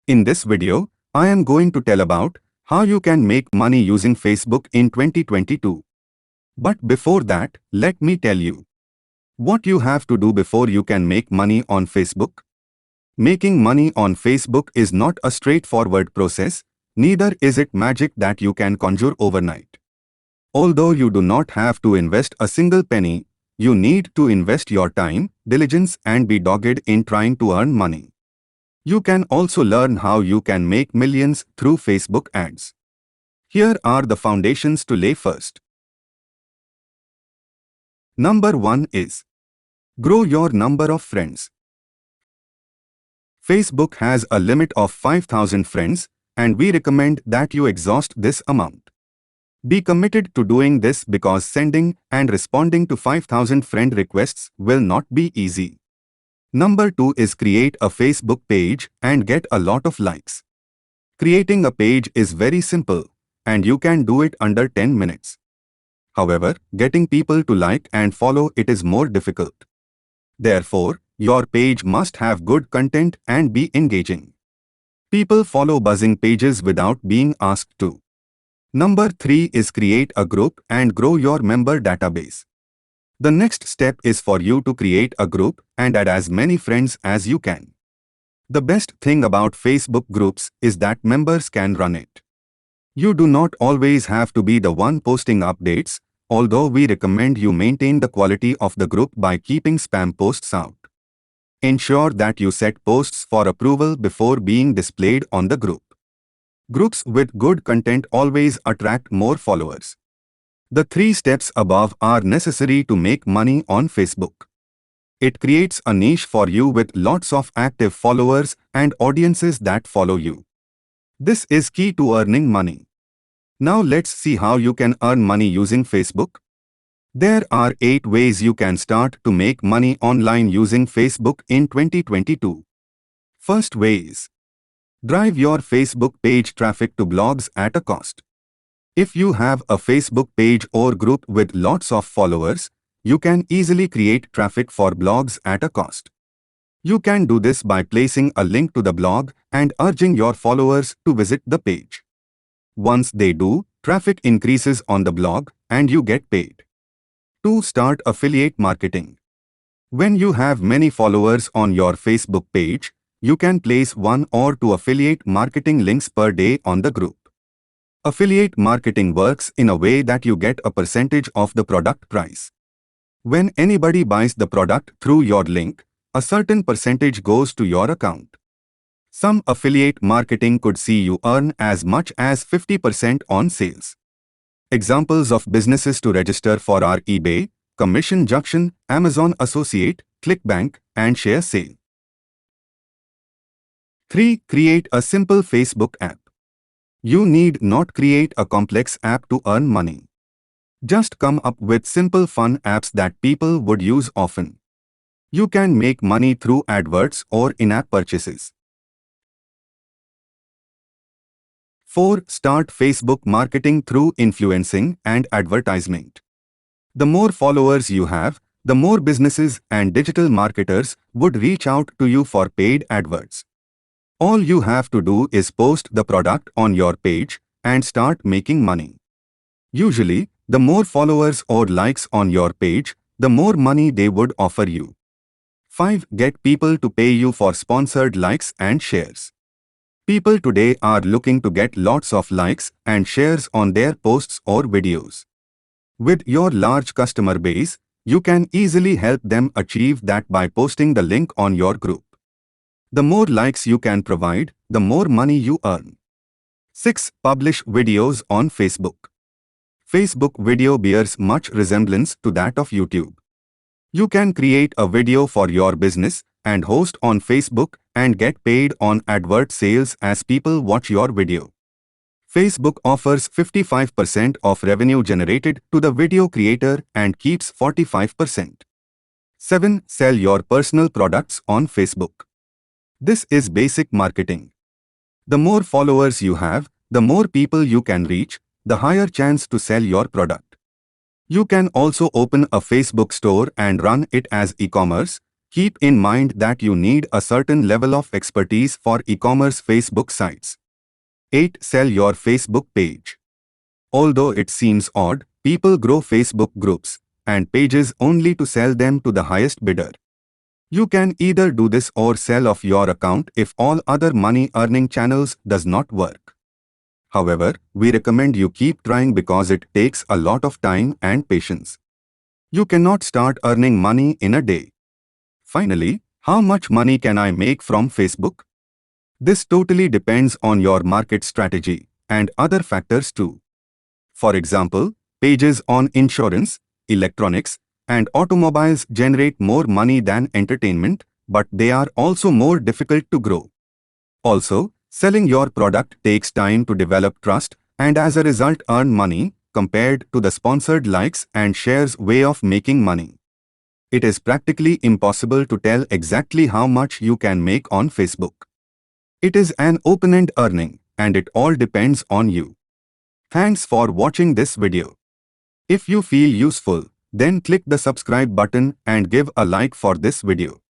In this video, I am going to tell about how you can make money using Facebook in 2022. But before that, let me tell you what you have to do before you can make money on Facebook. Making money on Facebook is not a straightforward process, neither is it magic that you can conjure overnight. Although you do not have to invest a single penny, you need to invest your time, diligence, and be dogged in trying to earn money. You can also learn how you can make millions through Facebook ads. Here are the foundations to lay first. Number 1 is grow your number of friends. Facebook has a limit of 5,000 friends, and we recommend that you exhaust this amount. Be committed to doing this because sending and responding to 5,000 friend requests will not be easy. Number 2 is create a Facebook page and get a lot of likes. Creating a page is very simple, and you can do it under 10 minutes. However, getting people to like and follow it is more difficult. Therefore, your page must have good content and be engaging. People follow buzzing pages without being asked to. Number 3 is create a group and grow your member database. The next step is for you to create a group and add as many friends as you can. The best thing about Facebook groups is that members can run it. You do not always have to be the one posting updates, although we recommend you maintain the quality of the group by keeping spam posts out. Ensure that you set posts for approval before being displayed on the group. Groups with good content always attract more followers. The 3 steps above are necessary to make money on Facebook. It creates a niche for you with lots of active followers and audiences that follow you. This is key to earning money. Now let's see how you can earn money using Facebook. There are 8 ways you can start to make money online using Facebook in 2022. First way is drive your Facebook page traffic to blogs at a cost. If you have a Facebook page or group with lots of followers, you can easily create traffic for blogs at a cost. You can do this by placing a link to the blog and urging your followers to visit the page. Once they do, traffic increases on the blog and you get paid. 2. Start affiliate marketing. When you have many followers on your Facebook page, you can place 1 or 2 affiliate marketing links per day on the group. Affiliate marketing works in a way that you get a percentage of the product price. When anybody buys the product through your link, a certain percentage goes to your account. Some affiliate marketing could see you earn as much as 50% on sales. Examples of businesses to register for are eBay, Commission Junction, Amazon Associate, ClickBank, and ShareSale. 3. Create a simple Facebook app. You need not create a complex app to earn money. Just come up with simple fun apps that people would use often. You can make money through adverts or in-app purchases. 4. Start Facebook marketing through influencing and advertisement. The more followers you have, the more businesses and digital marketers would reach out to you for paid adverts. All you have to do is post the product on your page and start making money. Usually, the more followers or likes on your page, the more money they would offer you. 5. Get people to pay you for sponsored likes and shares. People today are looking to get lots of likes and shares on their posts or videos. With your large customer base, you can easily help them achieve that by posting the link on your group. The more likes you can provide, the more money you earn. 6. Publish videos on Facebook. Facebook video bears much resemblance to that of YouTube. You can create a video for your business and host on Facebook and get paid on advert sales as people watch your video. Facebook offers 55% of revenue generated to the video creator and keeps 45%. 7. Sell your personal products on Facebook. This is basic marketing. The more followers you have, the more people you can reach, the higher chance to sell your product. You can also open a Facebook store and run it as e-commerce, Keep in mind that you need a certain level of expertise for e-commerce Facebook sites. 8. Sell your Facebook page. Although it seems odd, people grow Facebook groups and pages only to sell them to the highest bidder. You can either do this or sell off your account if all other money-earning channels does not work. However, we recommend you keep trying because it takes a lot of time and patience. You cannot start earning money in a day. Finally, how much money can I make from Facebook? This totally depends on your market strategy and other factors too. For example, pages on insurance, electronics, and automobiles generate more money than entertainment, but they are also more difficult to grow. Also, selling your product takes time to develop trust and as a result earn money compared to the sponsored likes and shares way of making money. It is practically impossible to tell exactly how much you can make on Facebook. It is an open-end earning and it all depends on you. Thanks for watching this video. If you feel useful, then click the subscribe button and give a like for this video.